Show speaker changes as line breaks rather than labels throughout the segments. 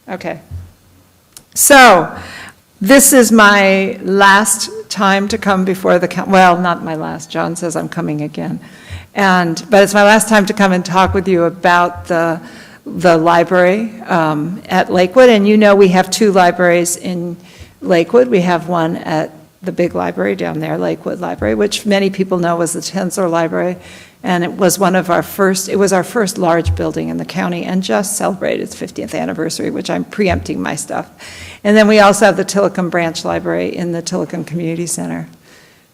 Okay. So, this is my last time to come before the council. Well, not my last. John says I'm coming again. But it's my last time to come and talk with you about the library at Lakewood. And you know we have two libraries in Lakewood. We have one at the big library down there, Lakewood Library, which many people know was the Tensler Library. And it was our first large building in the county and just celebrated its 50th anniversary, which I'm preempting my stuff. And then we also have the Tillicum Branch Library in the Tillicum Community Center.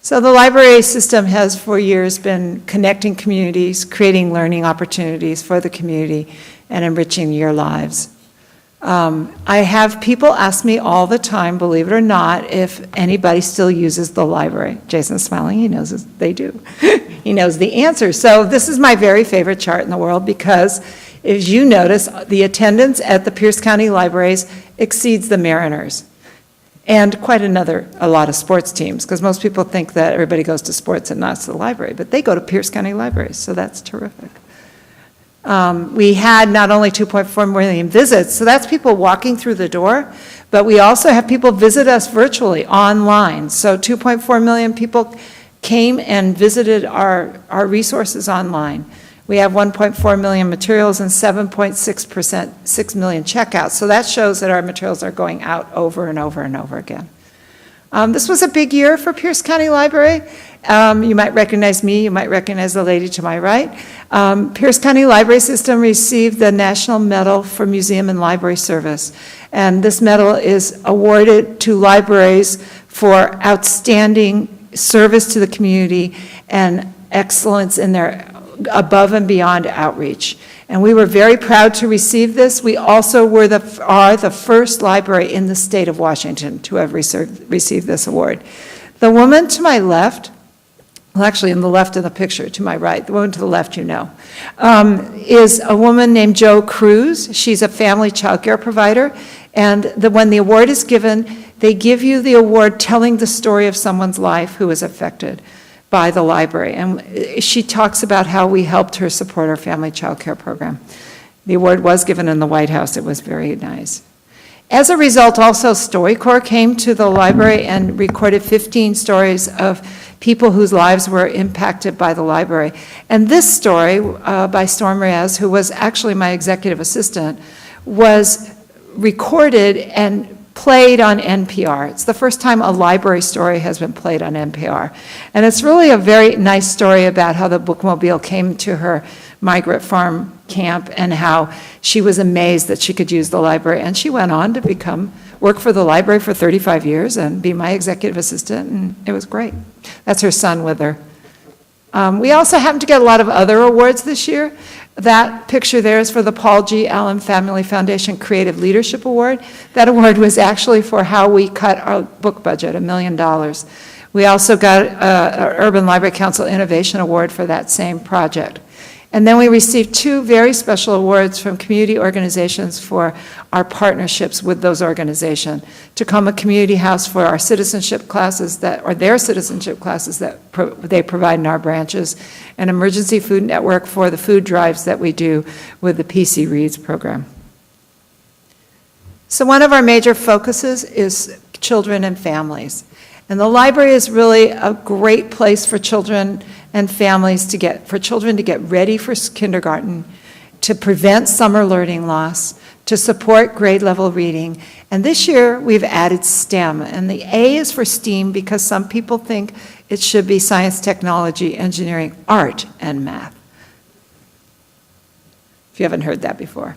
So the library system has for years been connecting communities, creating learning opportunities for the community, and enriching your lives. I have people ask me all the time, believe it or not, if anybody still uses the library. Jason's smiling, he knows they do. He knows the answer. So this is my very favorite chart in the world because, as you notice, the attendance at the Pierce County Libraries exceeds the Mariners. And quite a lot of sports teams, because most people think that everybody goes to sports and not to the library, but they go to Pierce County Libraries, so that's terrific. We had not only 2.4 million visits, so that's people walking through the door, but we also have people visit us virtually, online. So 2.4 million people came and visited our resources online. We have 1.4 million materials and 6 million checkouts. So that shows that our materials are going out over and over and over again. This was a big year for Pierce County Library. You might recognize me, you might recognize the lady to my right. Pierce County Library System received the National Medal for Museum and Library Service. And this medal is awarded to libraries for outstanding service to the community and excellence in their above and beyond outreach. And we were very proud to receive this. We also are the first library in the state of Washington to have received this award. The woman to my left, well, actually in the left of the picture, to my right, the woman to the left you know, is a woman named Jo Cruz. She's a family child care provider. And when the award is given, they give you the award telling the story of someone's life who was affected by the library. And she talks about how we helped her support her family child care program. The award was given in the White House. It was very nice. As a result, also StoryCorps came to the library and recorded 15 stories of people whose lives were impacted by the library. And this story by Storm Reyes, who was actually my executive assistant, was recorded and played on NPR. It's the first time a library story has been played on NPR. And it's really a very nice story about how the bookmobile came to her migrant farm camp and how she was amazed that she could use the library. And she went on to work for the library for 35 years and be my executive assistant, and it was great. That's her son with her. We also happened to get a lot of other awards this year. That picture there is for the Paul G. Allen Family Foundation Creative Leadership Award. That award was actually for how we cut our book budget, $1 million. We also got an Urban Library Council Innovation Award for that same project. And then we received 2 very special awards from community organizations for our partnerships with those organizations. Tacoma Community House for our citizenship classes their citizenship classes that they provide in our branches, and Emergency Food Network for the food drives that we do with the PC Reads program. So one of our major focuses is children and families. And the library is really a great place for children and families to get ready for kindergarten, to prevent summer learning loss, to support grade level reading. And this year we've added STEM, and the A is for STEAM because some people think it should be science, technology, engineering, art, and math. If you haven't heard that before.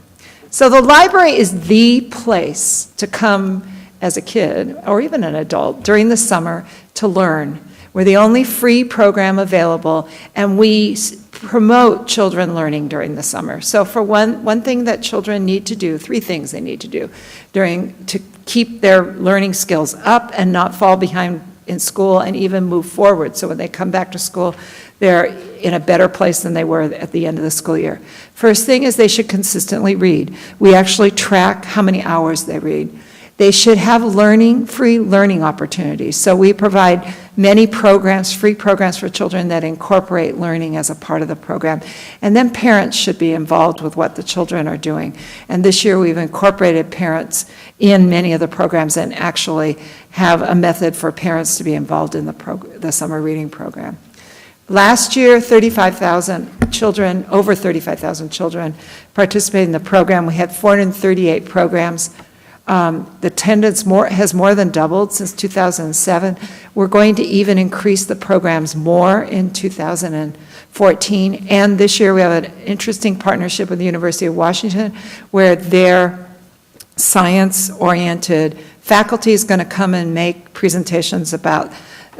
So the library is the place to come as a kid, or even an adult, during the summer to learn. We're the only free program available, and we promote children learning during the summer. So for one thing that children need to do, 3 things they need to do to keep their learning skills up and not fall behind in school and even move forward. So when they come back to school, they're in a better place than they were at the end of the school year. First thing is they should consistently read. We actually track how many hours they read. They should have free learning opportunities. So we provide many programs, free programs for children that incorporate learning as a part of the program. And then parents should be involved with what the children are doing. And this year we've incorporated parents in many of the programs and actually have a method for parents to be involved in the summer reading program. Last year, 35,000 children, over 35,000 children participated in the program. We had 438 programs. The attendance has more than doubled since 2007. We're going to even increase the programs more in 2014. And this year we have an interesting partnership with the University of Washington where their science-oriented faculty is going to come and make presentations about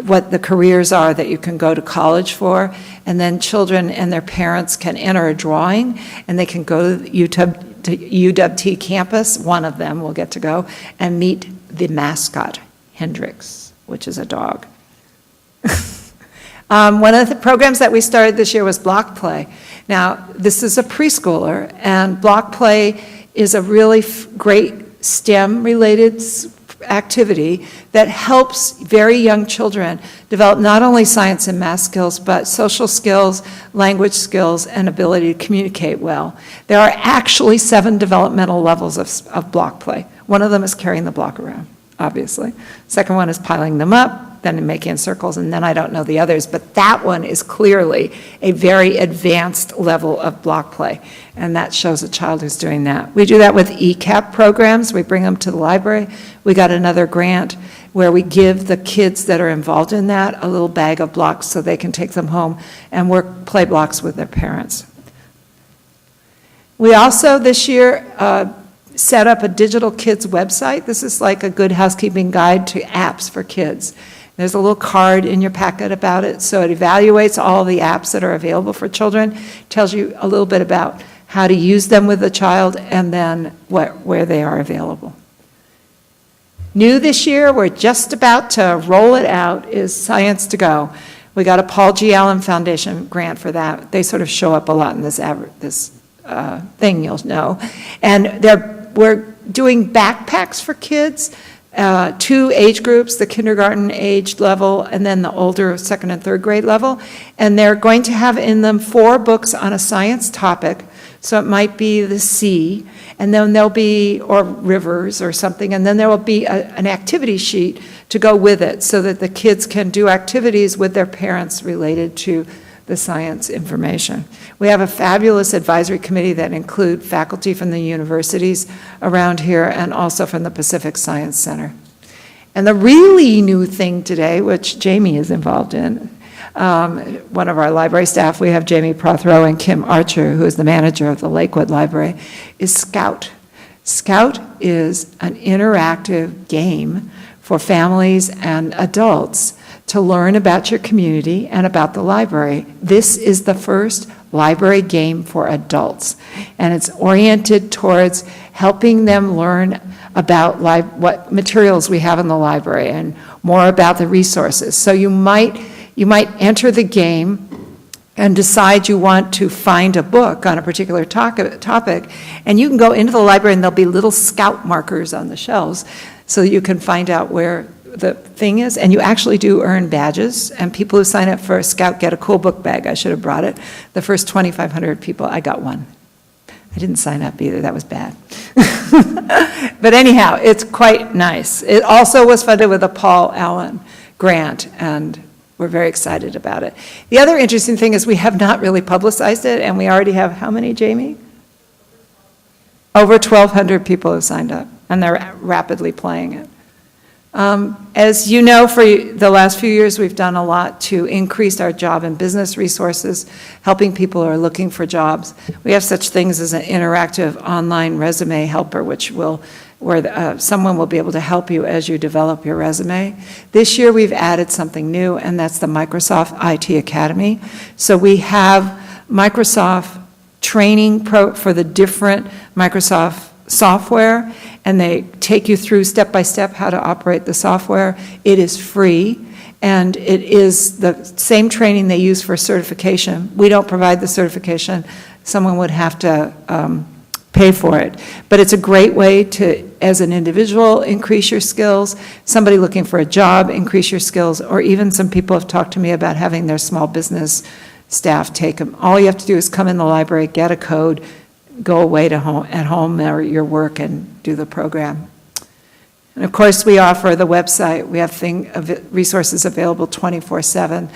what the careers are that you can go to college for, and then children and their parents can enter a drawing, and they can go to UWT campus, one of them will get to go, and meet the mascot, Hendrix, which is a dog. One of the programs that we started this year was block play. Now, this is a preschooler, and block play is a really great STEM-related activity that helps very young children develop not only science and math skills, but social skills, language skills, and ability to communicate well. There are actually 7 developmental levels of block play. One of them is carrying the block around, obviously. Second one is piling them up, then making circles, and then I don't know the others, but that one is clearly a very advanced level of block play, and that shows a child who's doing that. We do that with ECAP programs. We bring them to the library. We got another grant where we give the kids that are involved in that a little bag of blocks so they can take them home and play blocks with their parents. We also this year set up a digital kids website. This is like a good housekeeping guide to apps for kids. There's a little card in your packet about it, so it evaluates all the apps that are available for children, tells you a little bit about how to use them with the child, and then where they are available. New this year, we're just about to roll it out, is Science to Go. We got a Paul G. Allen Foundation grant for that. They sort of show up a lot in this thing, you'll know. And we're doing backpacks for kids. 2 age groups, the kindergarten age level and then the older second and third grade level. And they're going to have in them 4 books on a science topic. So it might be the sea, and then there'll be, or rivers or something, and then there will be an activity sheet to go with it so that the kids can do activities with their parents related to the science information. We have a fabulous advisory committee that include faculty from the universities around here and also from the Pacific Science Center. And the really new thing today, which Jamie is involved in, one of our library staff, we have Jamie Prothero and Kim Archer, who is the manager of the Lakewood Library, is Scout. Scout is an interactive game for families and adults to learn about your community and about the library. This is the first library game for adults, and it's oriented towards helping them learn about what materials we have in the library and more about the resources. So you might enter the game and decide you want to find a book on a particular topic, and you can go into the library and there'll be little scout markers on the shelves so you can find out where the thing is, and you actually do earn badges, and people who sign up for a Scout get a cool book bag. I should have brought it. The first 2,500 people, I got one. I didn't sign up either, that was bad. But anyhow, it's quite nice. It also was funded with a Paul Allen grant, and we're very excited about it. The other interesting thing is we have not really publicized it, and we already have how many, Jamie? Over 1,200 people have signed up, and they're rapidly playing it. As you know, for the last few years, we've done a lot to increase our job and business resources, helping people who are looking for jobs. We have such things as an interactive online resume helper, where someone will be able to help you as you develop your resume. This year, we've added something new, and that's the Microsoft IT Academy. So we have Microsoft training for the different Microsoft software, and they take you through step by step how to operate the software. It is free, and it is the same training they use for certification. We don't provide the certification. Someone would have to pay for it. But it's a great way to, as an individual, increase your skills, somebody looking for a job, increase your skills, or even some people have talked to me about having their small business staff take them. All you have to do is come in the library, get a code, go away to home, at home or your work and do the program. And of course, we offer the website. We have resources available 24/7.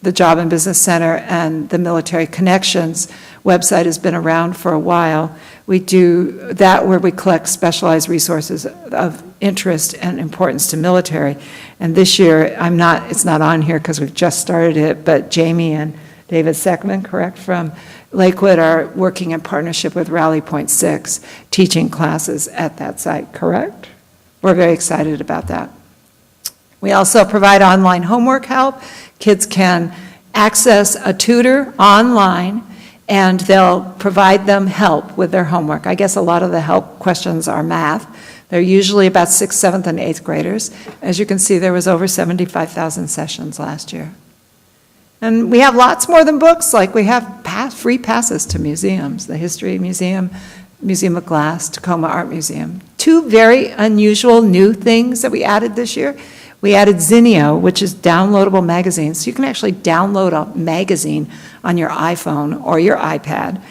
The Job and Business Center and the Military Connections website has been around for a while. We do that where we collect specialized resources of interest and importance to military. And this year, it's not on here because we've just started it, but Jamie and David Seckman, correct, from Lakewood are working in partnership with Rally Point 6, teaching classes at that site, correct? We're very excited about that. We also provide online homework help. Kids can access a tutor online, and they'll provide them help with their homework. I guess a lot of the help questions are math. They're usually about 6th, 7th, and 8th graders. As you can see, there was over 75,000 sessions last year. And we have lots more than books, like we have free passes to museums, the History Museum, Museum of Glass, Tacoma Art Museum. Two very unusual new things that we added this year. We added Zinio, which is downloadable magazines. So you can actually download a magazine on your iPhone or your iPad.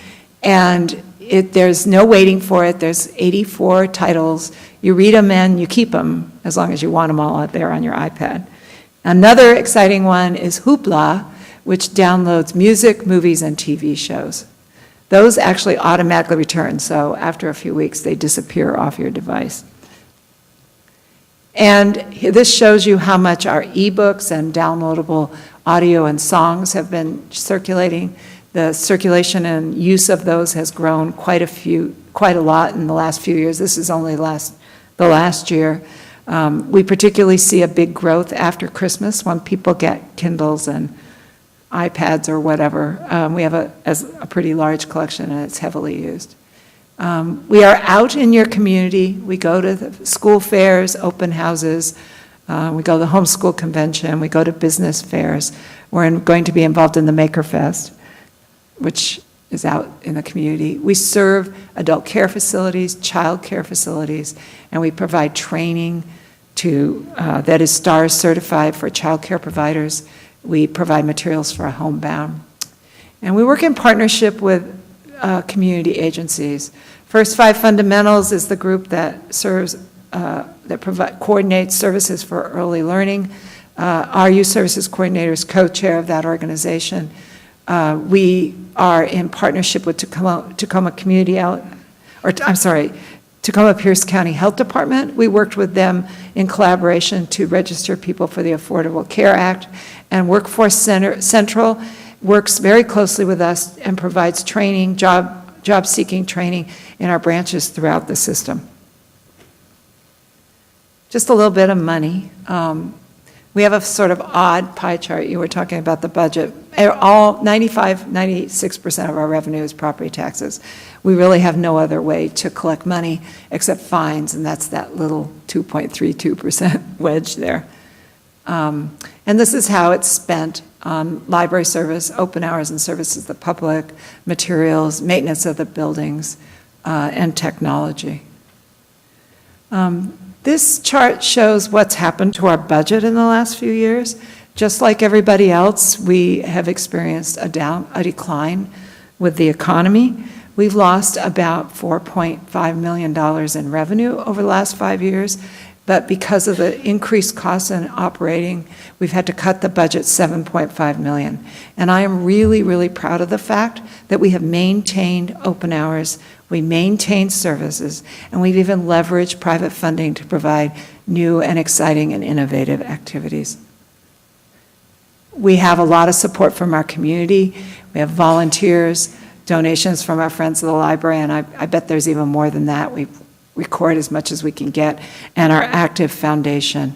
And there's no waiting for it. There's 84 titles. You read them and you keep them as long as you want them all out there on your iPad. Another exciting one is Hoopla, which downloads music, movies, and TV shows. Those actually automatically return, so after a few weeks, they disappear off your device. And this shows you how much our ebooks and downloadable audio and songs have been circulating. The circulation and use of those has grown quite a lot in the last few years. This is only the last year. We particularly see a big growth after Christmas when people get Kindles and iPads or whatever. We have a pretty large collection, and it's heavily used. We are out in your community. We go to the school fairs, open houses. We go to the homeschool convention. We go to business fairs. We're going to be involved in the Maker Fest, which is out in the community. We serve adult care facilities, child care facilities, and we provide training that is STARS certified for child care providers. We provide materials for homebound. And we work in partnership with community agencies. First Five Fundamentals is the group that serves, coordinates services for early learning. Our youth services coordinator is co-chair of that organization. We are in partnership with Tacoma Pierce County Health Department. We worked with them in collaboration to register people for the Affordable Care Act, and Workforce Central works very closely with us and provides training, job-seeking training in our branches throughout the system. Just a little bit of money. We have a sort of odd pie chart. You were talking about the budget. 96% of our revenue is property taxes. We really have no other way to collect money except fines, and that's that little 2.32% wedge there. And this is how it's spent on library service, open hours and services to the public, materials, maintenance of the buildings, and technology. This chart shows what's happened to our budget in the last few years. Just like everybody else, we have experienced a decline with the economy. We've lost about $4.5 million in revenue over the last 5 years, but because of the increased costs in operating, we've had to cut the budget $7.5 million. And I am really, really proud of the fact that we have maintained open hours, we maintained services, and we've even leveraged private funding to provide new and exciting and innovative activities. We have a lot of support from our community. We have volunteers, donations from our friends of the library, and I bet there's even more than that. We record as much as we can get, and our active foundation.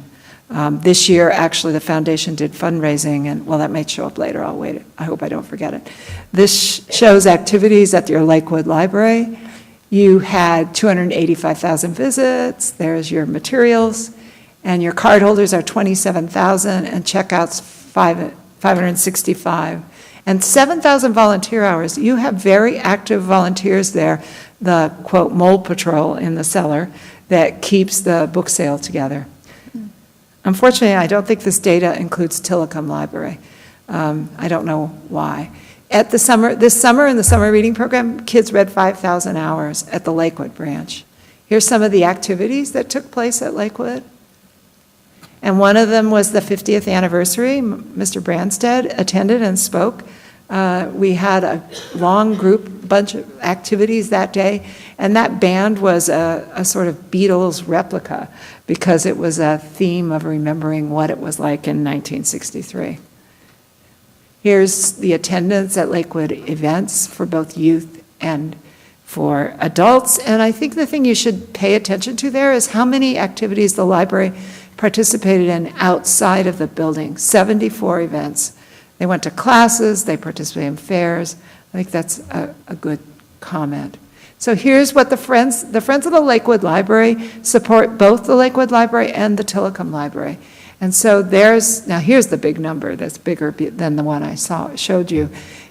This year, actually, the foundation did fundraising, and well, that may show up later. I'll wait. I hope I don't forget it. This shows activities at your Lakewood Library. You had 285,000 visits. There's your materials, and your card holders are 27,000, and checkouts 565. And 7,000 volunteer hours. You have very active volunteers there, the, quote, mold patrol in the cellar that keeps the book sale together. Unfortunately, I don't think this data includes Tillicum Library. I don't know why. This summer in the summer reading program, kids read 5,000 hours at the Lakewood branch. Here's some of the activities that took place at Lakewood. And one of them was the 50th anniversary. Mr. Branstad attended and spoke. We had a long bunch of activities that day, and that band was a sort of Beatles replica because it was a theme of remembering what it was like in 1963. Here's the attendance at Lakewood events for both youth and for adults. And I think the thing you should pay attention to there is how many activities the library participated in outside of the building, 74 events. They went to classes, they participated in fairs. I think that's a good comment. So here's what the Friends of the Lakewood Library support both the Lakewood Library and the Tillicum Library. And so now here's the big number that's bigger than the one I showed you.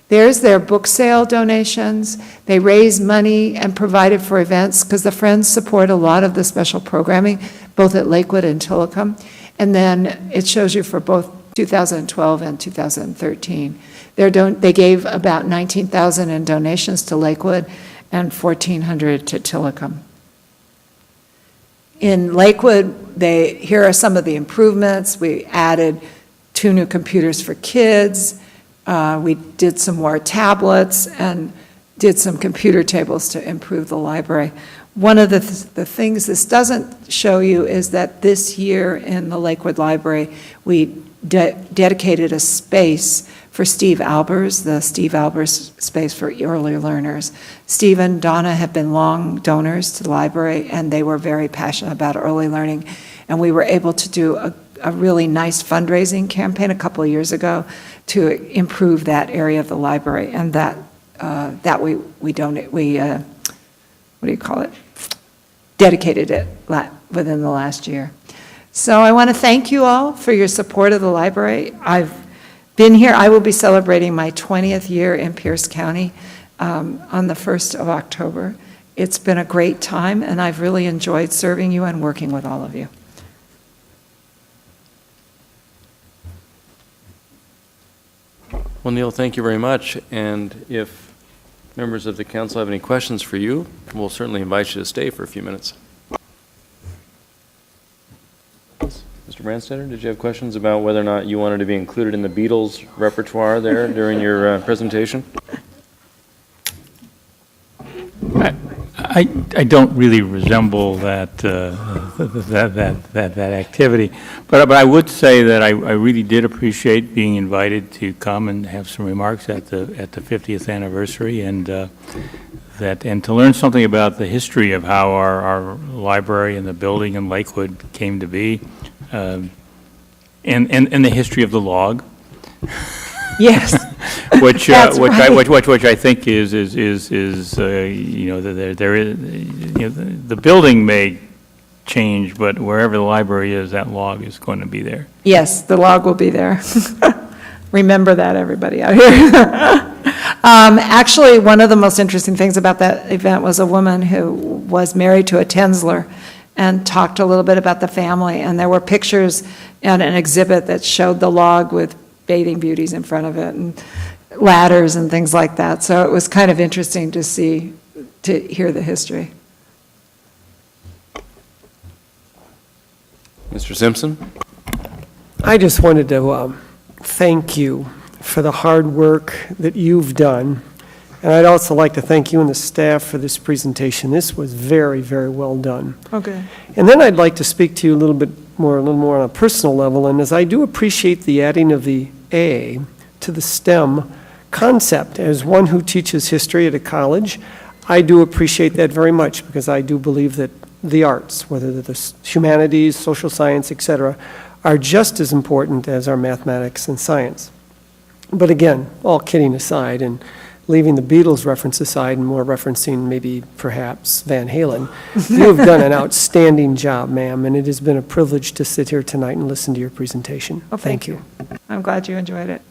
There's their book sale donations. They raise money and provided for events because the Friends support a lot of the special programming, both at Lakewood and Tillicum. And then it shows you for both 2012 and 2013. They gave about $19,000 in donations to Lakewood and $1,400 to Tillicum. In Lakewood, here are some of the improvements. We added 2 new computers for kids. We did some more tablets and did some computer tables to improve the library. One of the things this doesn't show you is that this year in the Lakewood Library, we dedicated a space for Steve Albers, the Steve Albers space for early learners. Steve and Donna have been long donors to the library, and they were very passionate about early learning. And we were able to do a really nice fundraising campaign a couple of years ago to improve that area of the library, and that we dedicated it within the last year. So I want to thank you all for your support of the library. I've been here. I will be celebrating my 20th year in Pierce County on the 1st of October. It's been a great time, and I've really enjoyed serving you and working with all of you.
Well, Neel, thank you very much. And if members of the council have any questions for you, we'll certainly invite you to stay for a few minutes. Mr. Branstad, did you have questions about whether or not you wanted to be included in the Beatles repertoire there during your presentation?
I don't really resemble that activity, but I would say that I really did appreciate being invited to come and have some remarks at the 50th anniversary, and to learn something about the history of how our library and the building in Lakewood came to be, and the history of the log.
Yes.
which I think is the building may change, but wherever the library is, that log is going to be there.
Yes, the log will be there. Remember that, everybody out here. Actually, one of the most interesting things about that event was a woman who was married to a Tensler and talked a little bit about the family, and there were pictures and an exhibit that showed the log with bathing beauties in front of it and ladders and things like that. So it was kind of interesting to hear the history.
Mr. Simpson?
I just wanted to thank you for the hard work that you've done. And I'd also like to thank you and the staff for this presentation. This was very, very well done.
Okay.
And then I'd like to speak to you a little more on a personal level. And as I do appreciate the adding of the A to the STEM concept, as one who teaches history at a college, I do appreciate that very much, because I do believe that the arts, whether they're the humanities, social science, etc., are just as important as our mathematics and science. But again, all kidding aside, and leaving the Beatles reference aside and more referencing maybe perhaps Van Halen, you have done an outstanding job, ma'am, and it has been a privilege to sit here tonight and listen to your presentation.
Well, thank you. I'm glad you enjoyed it.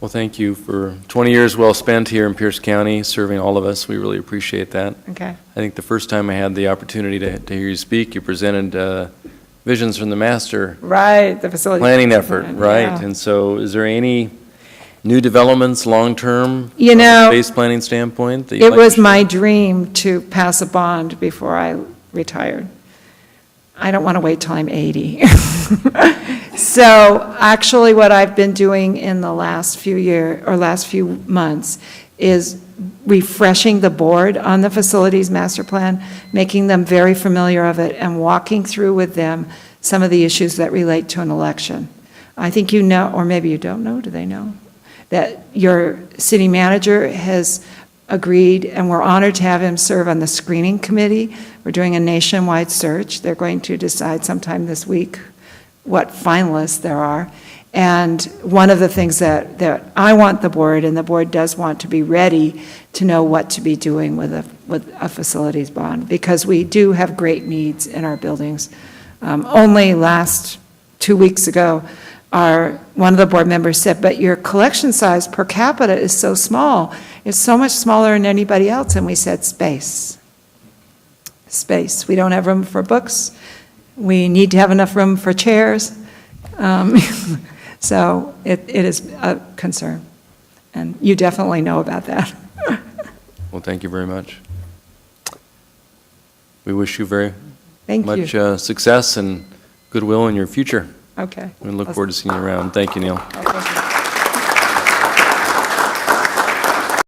Well, thank you for 20 years well spent here in Pierce County, serving all of us. We really appreciate that.
Okay.
I think the first time I had the opportunity to hear you speak, you presented visions from the master
Right, the facility.
planning effort, right?
Yeah.
And so is there any new developments long-term
You
from a
know,
space planning standpoint? That you'd
It
like to
was
share?
my dream to pass a bond before I retired. I don't want to wait till I'm 80. So actually, what I've been doing in the last few months is refreshing the board on the facilities master plan, making them very familiar of it, and walking through with them some of the issues that relate to an election. I think you know, or maybe you don't know, do they know? That your city manager has agreed, and we're honored to have him serve on the screening committee. We're doing a nationwide search. They're going to decide sometime this week what finalists there are. And one of the things that I want the board, and the board does want to be ready to know what to be doing with a facilities bond, because we do have great needs in our buildings. Only last 2 weeks ago, one of the board members said, but your collection size per capita is so small. It's so much smaller than anybody else. And we said, space. Space. We don't have room for books. We need to have enough room for chairs. So it is a concern. And you definitely know about that.
Well, thank you very much. We wish you very
Thank
much
you.
success and goodwill in your future.
Okay.
We look forward to seeing you around. Thank you, Neel.
Okay.